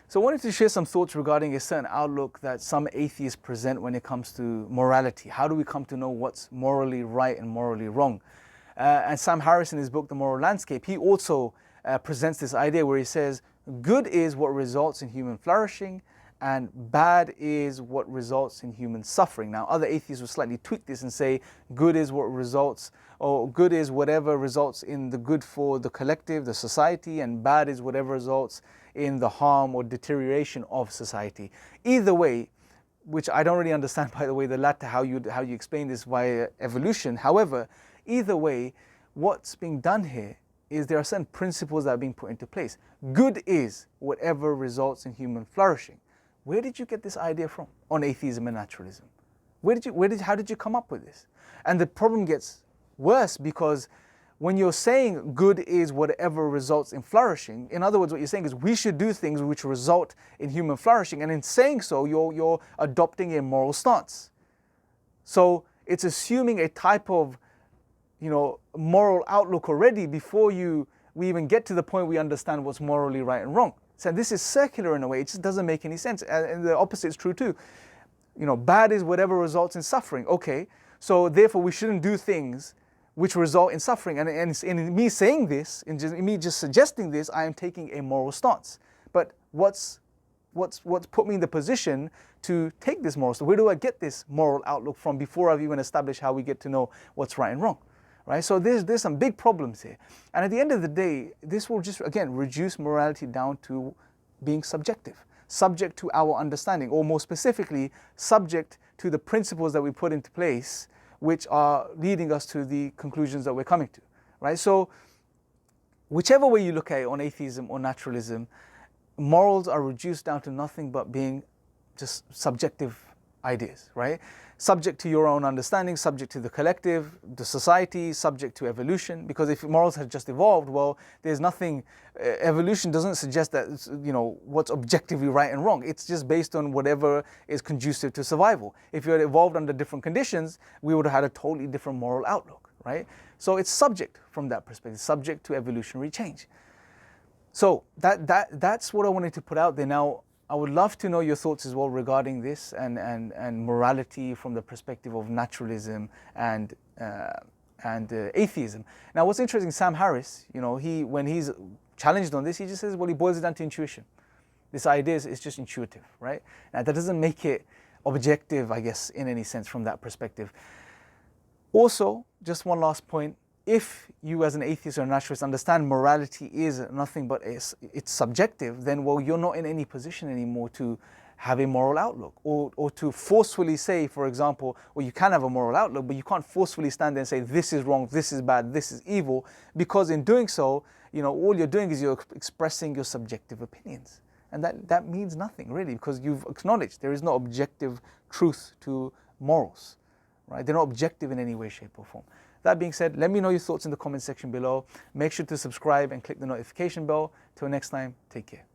So I wanted to share some thoughts regarding a certain outlook that some atheists present when it comes to morality. How do we come to know what's morally right and morally wrong? And Sam Harris, in his book, The Moral Landscape, he also presents this idea where he says, good is what results in human flourishing, and bad is what results in human suffering. Now, other atheists will slightly tweak this and say, good is what results, or good is whatever results in the good for the collective, the society, and bad is whatever results in the harm or deterioration of society. Either way, which I don't really understand, by the way, the latter, how you explain this via evolution. However, either way, what's being done here is there are certain principles that are being put into place. Good is whatever results in human flourishing. Where did you get this idea from on atheism and naturalism? How did you come up with this? And the problem gets worse because when you're saying good is whatever results in flourishing, in other words, what you're saying is we should do things which result in human flourishing, and in saying so, you're adopting a moral stance. So it's assuming a type of, moral outlook already before we even get to the point we understand what's morally right and wrong. So this is circular in a way. It just doesn't make any sense. And the opposite is true too. Bad is whatever results in suffering. Okay, so therefore we shouldn't do things which result in suffering. And in me saying this, in me just suggesting this, I am taking a moral stance. But what's put me in the position to take this moral stance? Where do I get this moral outlook from before I've even established how we get to know what's right and wrong? Right? So there's some big problems here. And at the end of the day, this will just, again, reduce morality down to being subjective, subject to our understanding, or more specifically, subject to the principles that we put into place, which are leading us to the conclusions that we're coming to. Right? So whichever way you look at it, on atheism or naturalism, morals are reduced down to nothing but being just subjective ideas, right? Subject to your own understanding, subject to the collective, the society, subject to evolution. Because if morals had just evolved, well, there's nothing, evolution doesn't suggest that, what's objectively right and wrong. It's just based on whatever is conducive to survival. If you had evolved under different conditions, we would have had a totally different moral outlook, right? So it's subject from that perspective, subject to evolutionary change. So that's what I wanted to put out there. Now, I would love to know your thoughts as well regarding this and morality from the perspective of naturalism and atheism. Now, what's interesting, Sam Harris, when he's challenged on this, he just says, well, he boils it down to intuition. This idea is just intuitive, right? Now, that doesn't make it objective, I guess, in any sense from that perspective. Also, just one last point. If you as an atheist or a naturalist understand morality is nothing but it's subjective, then, well, you're not in any position anymore to have a moral outlook or to forcefully say, for example, well, you can have a moral outlook, but you can't forcefully stand there and say, this is wrong, this is bad, this is evil, because in doing so, all you're doing is you're expressing your subjective opinions. And that means nothing, really, because you've acknowledged there is no objective truth to morals, right? They're not objective in any way, shape, or form. That being said, let me know your thoughts in the comment section below. Make sure to subscribe and click the notification bell. Till next time, take care.